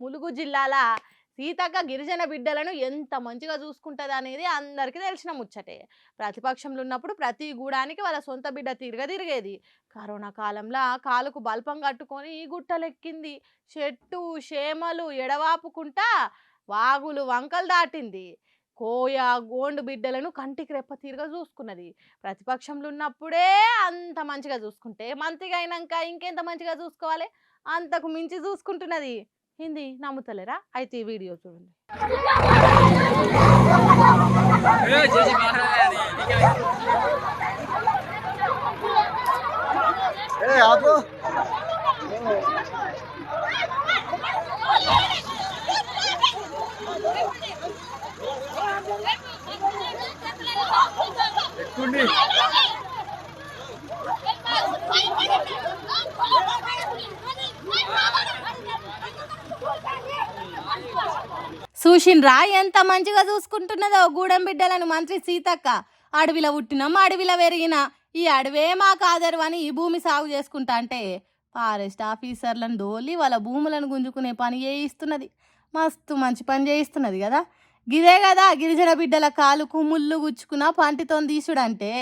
ములుగు జిల్లాల సీతక్క గిరిజన బిడ్డలను ఎంత మంచిగా చూసుకుంటుంది అనేది అందరికీ తెలిసిన ముచ్చటే. ప్రతిపక్షంలో ఉన్నప్పుడు ప్రతి గూడానికి వాళ్ళ సొంత బిడ్డ తిరిగేది. కరోనా కాలంలో కాలుకు బల్పం కట్టుకొని గుట్టలెక్కింది. చెట్టు చేమలు ఎడవాపుకుంటా వాగులు వంకలు దాటింది. కోయ గోండు బిడ్డలను కంటికి రెప్ప తీరుగా చూసుకున్నది. ప్రతిపక్షంలో ఉన్నప్పుడే అంత మంచిగా చూసుకుంటే మంత్రిగా అయినాక ఇంకెంత మంచిగా చూసుకోవాలి, అంతకు మించి చూసుకుంటున్నది. హిందీ నమ్ముతలేరా? అయితే ఈ వీడియో చూడండి. చూసిండ్రా ఎంత మంచిగా చూసుకుంటున్నదో గూడెం బిడ్డలను మంత్రి సీతక్క. అడవిలో పుట్టినాం, అడవిలో పెరిగిన ఈ అడవే మాకు ఆదరు అని ఈ భూమి సాగు చేసుకుంటా అంటే ఫారెస్ట్ ఆఫీసర్లను దోలి వాళ్ళ భూములను గుంజుకునే పని చేయిస్తున్నది. మస్తు మంచి పని చేయిస్తున్నది కదా. గిదే కదా గిరిజన బిడ్డల కాలుకు ముళ్ళు గుచ్చుకున్న పంటితో తీసుడంటే.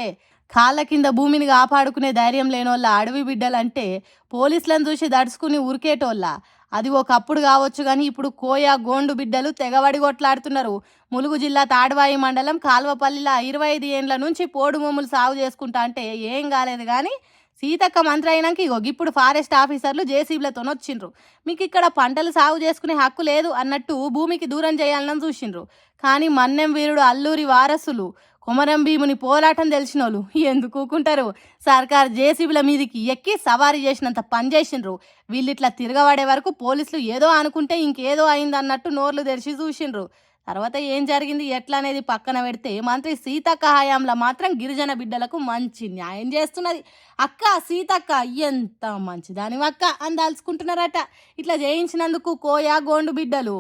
కాళ్ళ కింద భూమిని కాపాడుకునే ధైర్యం లేనోళ్ళ అడవి బిడ్డలంటే పోలీసులను చూసి దడుచుకుని ఉరికేటోళ్ళ. అది ఒకప్పుడు కావచ్చు కానీ ఇప్పుడు కోయ గోండు బిడ్డలు తెగబడి కొట్లాడుతున్నారు. ములుగు జిల్లా తాడ్వాయి మండలం కాల్వపల్లిలో 25 ఏండ్ల నుంచి పోడు భూములు సాగు చేసుకుంటా అంటే ఏం కాలేదు కానీ సీతక్క మంత్రి అయినాక ఇప్పుడు ఫారెస్ట్ ఆఫీసర్లు జేసీబీలతో వచ్చిండ్రు. మీకు ఇక్కడ పంటలు సాగు చేసుకునే హక్కు లేదు అన్నట్టు భూమికి దూరం చేయాలని చూసిండ్రు. కానీ మన్నెం వీరుడు అల్లూరి వారసులు కొమరం భీముని పోరాటం తెలిసిన వాళ్ళు ఎందుకు ఊకుంటారు? సర్కార్ జేసీబీల మీదికి ఎక్కి సవారీ చేసినంత పని చేసిండ్రు. వీళ్ళిట్లా తిరగబడే వరకు పోలీసులు ఏదో అనుకుంటే ఇంకేదో అయింది అన్నట్టు నోర్లు తెరిచి చూసిండ్రు. తర్వాత ఏం జరిగింది ఎట్లా అనేది పక్కన పెడితే మంత్రి సీతక్క హయాంలో మాత్రం గిరిజన బిడ్డలకు మంచి న్యాయం చేస్తున్నది. అక్క సీతక్క ఎంత మంచిదాని అక్క అని దాల్చుకుంటున్నారట ఇట్లా చేయించినందుకు కోయ గోండు బిడ్డలు.